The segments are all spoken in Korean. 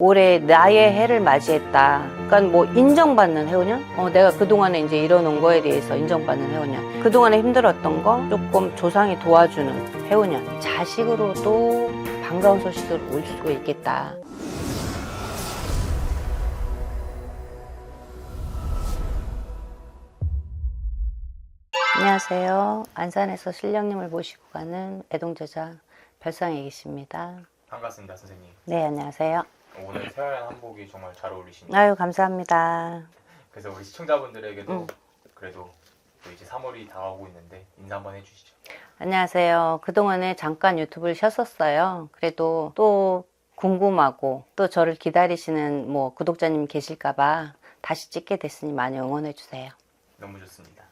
올해 나의 해를 맞이했다. 그러니까 뭐 인정받는 해운년? 내가 그동안에 이제 이뤄놓은 거에 대해서 인정받는 해운년. 그동안에 힘들었던 거 조금 조상이 도와주는 해운년. 자식으로도 반가운 소식을 올 수가 있겠다. 안녕하세요. 안산에서 신령님을 모시고 가는 애동제자 별상애기씨입니다. 반갑습니다, 선생님. 네, 안녕하세요. 오늘 새하얀 한복이 정말 잘 어울리십니다. 아유, 감사합니다. 그래서 우리 시청자분들에게도 그래도 또 이제 3월이 다가오고 있는데 인사 한번 해주시죠. 안녕하세요. 그동안에 잠깐 유튜브를 쉬었었어요. 그래도 또 궁금하고 또 저를 기다리시는 뭐 구독자님 계실까봐 다시 찍게 됐으니 많이 응원해주세요. 너무 좋습니다.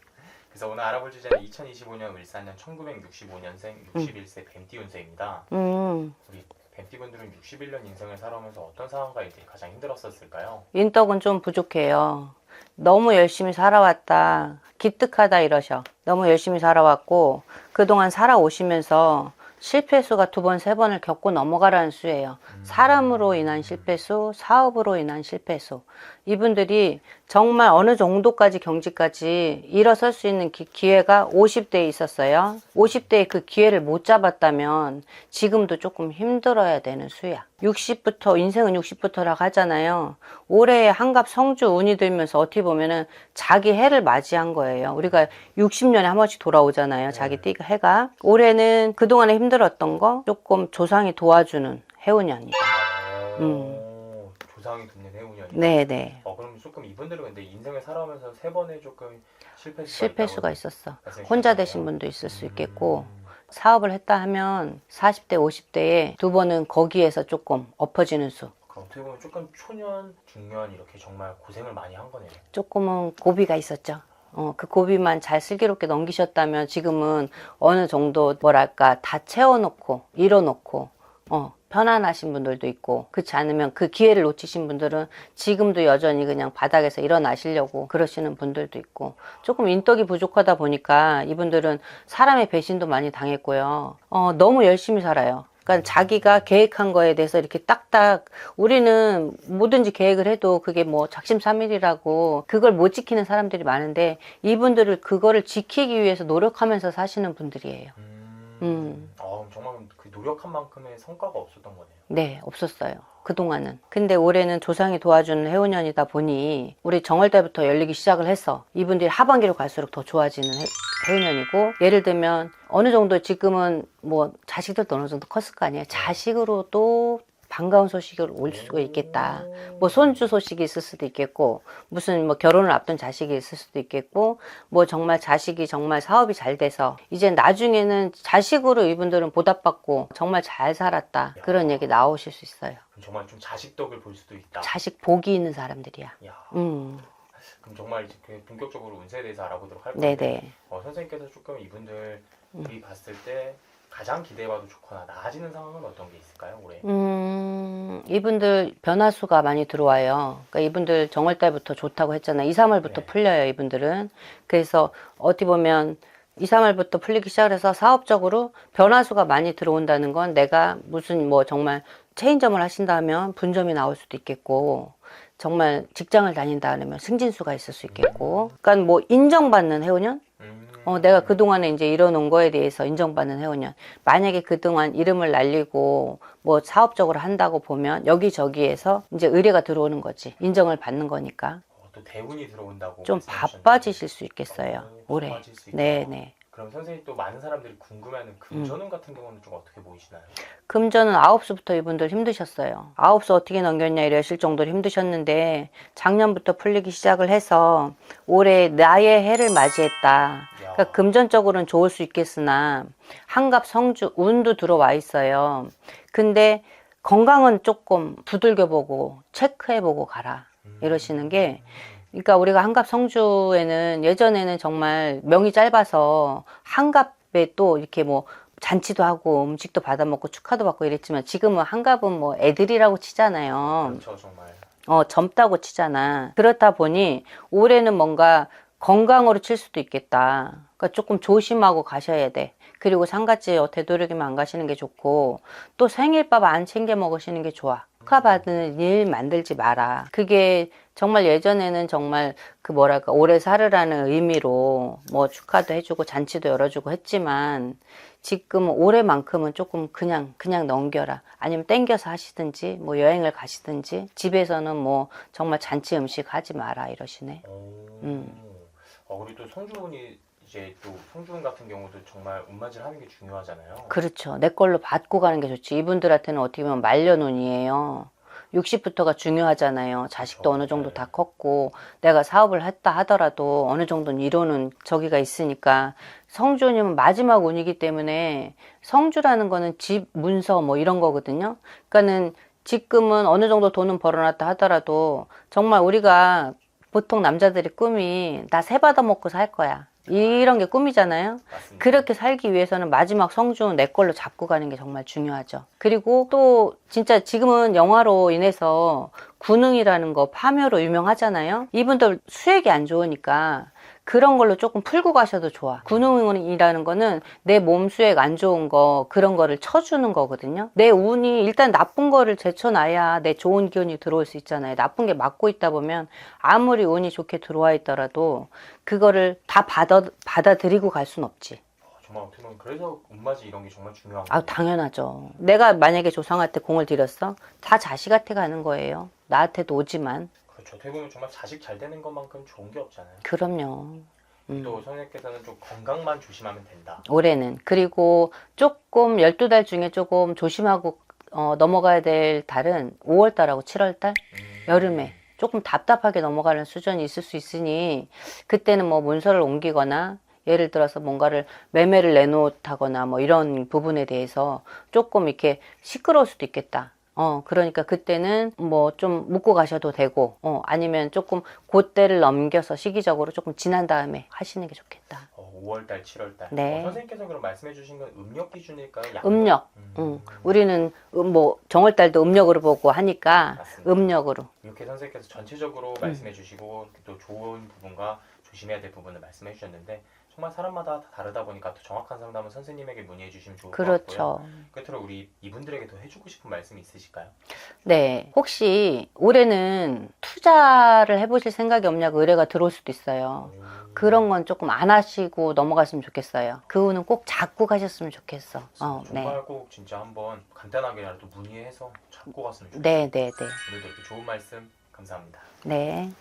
그래서 오늘 알아볼 주제는 2025년 을사년 1965년생 61세 뱀띠 운세입니다. 우리 뱀띠분들은 61년 인생을 살아오면서 어떤 상황과 이제 가장 힘들었을까요? 인덕은 좀 부족해요. 너무 열심히 살아왔다, 기특하다 이러셔. 너무 열심히 살아왔고 그동안 살아오시면서 실패수가 2번, 3번을 겪고 넘어가라는 수예요. 사람으로 인한 실패수, 사업으로 인한 실패수. 이분들이 정말 어느 정도까지 경지까지 일어설 수 있는 기회가 50대에 있었어요. 50대에 그 기회를 못 잡았다면 지금도 조금 힘들어야 되는 수야. 60부터, 인생은 60부터라고 하잖아요. 올해 한갑 성주 운이 들면서 어떻게 보면은 자기 해를 맞이한 거예요. 우리가 60년에 한 번씩 돌아오잖아요. 자기 띠가 해가. 올해는 그동안에 힘들었던 거 조금 조상이 도와주는 해운년이다. 조상이 돕는 해운년이. 네네. 그럼 조금 이분들은 근데 인생을 살아오면서 3번에 조금 실패수가 있었어. 혼자 되신 분도 있을 수 있겠고, 사업을 했다 하면 40대, 50대에 2번은 거기에서 조금 엎어지는 수. 그럼 어떻게 보면 조금 초년, 중년 이렇게 정말 고생을 많이 한 거네요. 조금은 고비가 있었죠. 그 고비만 잘 슬기롭게 넘기셨다면 지금은 어느 정도 뭐랄까 다 채워놓고 이뤄놓고 편안하신 분들도 있고, 그렇지 않으면 그 기회를 놓치신 분들은 지금도 여전히 그냥 바닥에서 일어나시려고 그러시는 분들도 있고, 조금 인덕이 부족하다 보니까 이분들은 사람의 배신도 많이 당했고요. 너무 열심히 살아요. 그러니까 자기가 계획한 거에 대해서 이렇게 딱딱, 우리는 뭐든지 계획을 해도 그게 뭐 작심삼일이라고 그걸 못 지키는 사람들이 많은데, 이분들을 그거를 지키기 위해서 노력하면서 사시는 분들이에요. 정말 그 노력한 만큼의 성과가 없었던 거네요. 네, 없었어요. 그동안은. 근데 올해는 조상이 도와주는 해운년이다 보니 우리 정월달부터 열리기 시작을 해서 이분들이 하반기로 갈수록 더 좋아지는 해운년이고, 예를 들면 어느 정도 지금은 뭐 자식들도 어느 정도 컸을 거 아니에요. 자식으로도 반가운 소식이 올 수가 있겠다. 뭐 손주 소식이 있을 수도 있겠고, 무슨 뭐 결혼을 앞둔 자식이 있을 수도 있겠고, 뭐 정말 자식이 정말 사업이 잘 돼서 이제 나중에는 자식으로 이분들은 보답받고 정말 잘 살았다, 그런 얘기 나오실 수 있어요. 그럼 정말 좀 자식 덕을 볼 수도 있다. 자식 복이 있는 사람들이야. 그럼 정말 이제 본격적으로 운세에 대해서 알아보도록 할 건데, 네네. 선생님께서 조금 이분들이 봤을 때 가장 기대해봐도 좋거나 나아지는 상황은 어떤 게 있을까요, 올해? 이분들 변화수가 많이 들어와요. 그러니까 이분들 정월달부터 좋다고 했잖아요. 2, 3월부터 풀려요, 이분들은. 그래서 어떻게 보면 2, 3월부터 풀리기 시작을 해서 사업적으로 변화수가 많이 들어온다는 건, 내가 무슨 뭐 정말 체인점을 하신다면 분점이 나올 수도 있겠고, 정말 직장을 다닌다 하면 승진수가 있을 수 있겠고, 그러니까 뭐 인정받는 해운년? 내가 그동안에 이제 이뤄놓은 거에 대해서 인정받는 해운년. 만약에 그동안 이름을 날리고 뭐 사업적으로 한다고 보면 여기저기에서 이제 의뢰가 들어오는 거지. 인정을 받는 거니까. 또 대운이 들어온다고 좀 말씀하셨는데. 바빠지실 수 있겠어요, 올해. 바빠질 수 있다. 네네. 그럼 선생님 또 많은 사람들이 궁금해하는 금전운 같은 경우는 좀 어떻게 보이시나요? 금전은 9수부터 이분들 힘드셨어요. 9수 어떻게 넘겼냐 이러실 정도로 힘드셨는데, 작년부터 풀리기 시작을 해서 올해 나의 해를 맞이했다. 그러니까 금전적으로는 좋을 수 있겠으나 한갑 성주 운도 들어와 있어요. 근데 건강은 조금 두들겨보고 체크해보고 가라 이러시는 게, 그러니까 우리가 한갑 성주에는 예전에는 정말 명이 짧아서 한갑에 또 이렇게 뭐 잔치도 하고 음식도 받아 먹고 축하도 받고 이랬지만, 지금은 한갑은 뭐 애들이라고 치잖아요. 그렇죠, 정말. 젊다고 치잖아. 그렇다 보니 올해는 뭔가 건강으로 칠 수도 있겠다. 그러니까 조금 조심하고 가셔야 돼. 그리고 상갓집 되도록이면 안 가시는 게 좋고, 또 생일밥 안 챙겨 먹으시는 게 좋아. 축하받는 일 만들지 마라. 그게 정말 예전에는 정말 그 뭐랄까 오래 살으라는 의미로 뭐 축하도 해주고 잔치도 열어주고 했지만 지금 올해만큼은 조금 그냥 넘겨라. 아니면 땡겨서 하시든지 뭐 여행을 가시든지 집에서는 뭐 정말 잔치 음식 하지 마라 이러시네. 그리고 또 성주운이 이제 또 성주운 같은 경우도 정말 운맞이를 하는 게 중요하잖아요. 그렇죠. 내 걸로 받고 가는 게 좋지. 이분들한테는 어떻게 보면 말년운이에요. 60부터가 중요하잖아요. 자식도 그렇죠. 어느 정도 네. 다 컸고 내가 사업을 했다 하더라도 어느 정도는 이루는 저기가 있으니까 성주님은 마지막 운이기 때문에 성주라는 거는 집, 문서 뭐 이런 거거든요. 그러니까는 지금은 어느 정도 돈은 벌어놨다 하더라도 정말 우리가 보통 남자들의 꿈이 나 새 받아 먹고 살 거야. 이런 게 꿈이잖아요. 맞습니다. 그렇게 살기 위해서는 마지막 성주는 내 걸로 잡고 가는 게 정말 중요하죠. 그리고 또 진짜 지금은 영화로 인해서 군웅이라는 거 파묘로 유명하잖아요. 이분들 수액이 안 좋으니까 그런 걸로 조금 풀고 가셔도 좋아. 군웅이라는 거는 내 몸 수액 안 좋은 거 그런 거를 쳐주는 거거든요. 내 운이 일단 나쁜 거를 제쳐놔야 내 좋은 기운이 들어올 수 있잖아요. 나쁜 게 막고 있다 보면 아무리 운이 좋게 들어와 있더라도 그거를 다 받아들이고 갈 순 없지. 정말 어떻게 보면 그래서 운맞이 이런 게 정말 중요한 아, 거예요. 당연하죠. 내가 만약에 조상한테 공을 들였어? 다 자식한테 가는 거예요. 나한테도 오지만. 그렇죠. 어떻게 보면 정말 자식 잘 되는 것만큼 좋은 게 없잖아요. 그럼요. 또 선생님께서는 좀 건강만 조심하면 된다. 올해는. 그리고 조금 12달 중에 조금 조심하고 넘어가야 될 달은 5월달하고 7월달? 여름에. 조금 답답하게 넘어가는 수준이 있을 수 있으니 그때는 뭐 문서를 옮기거나 예를 들어서 뭔가를 매매를 내놓다거나 뭐 이런 부분에 대해서 조금 이렇게 시끄러울 수도 있겠다. 그러니까 그때는 뭐 좀 묵고 가셔도 되고, 아니면 조금 그때를 넘겨서 시기적으로 조금 지난 다음에 하시는 게 좋겠다. 5월달, 7월달. 네. 선생님께서 그럼 말씀해주신 건 음력 기준일까요? 양력? 음력. 우리는 뭐 정월달도 음력으로 보고 하니까 맞습니다. 음력으로. 이렇게 선생님께서 전체적으로 말씀해주시고 또 좋은 부분과 조심해야 될 부분을 말씀해주셨는데 정말 사람마다 다 다르다 보니까 더 정확한 상담은 선생님에게 문의해 주시면 좋을 것 같고요. 그렇죠. 끝으로 우리 이분들에게 더 해주고 싶은 말씀이 있으실까요? 네. 혹시 올해는 투자를 해보실 생각이 없냐고 의뢰가 들어올 수도 있어요. 그런 건 조금 안 하시고 넘어갔으면 좋겠어요. 그 운은 꼭 잡고 가셨으면 좋겠어. 네. 정말 꼭 진짜 한번 간단하게라도 문의해서 잡고 갔으면 좋겠어요. 네. 오늘도 이렇게 좋은 말씀 감사합니다. 네.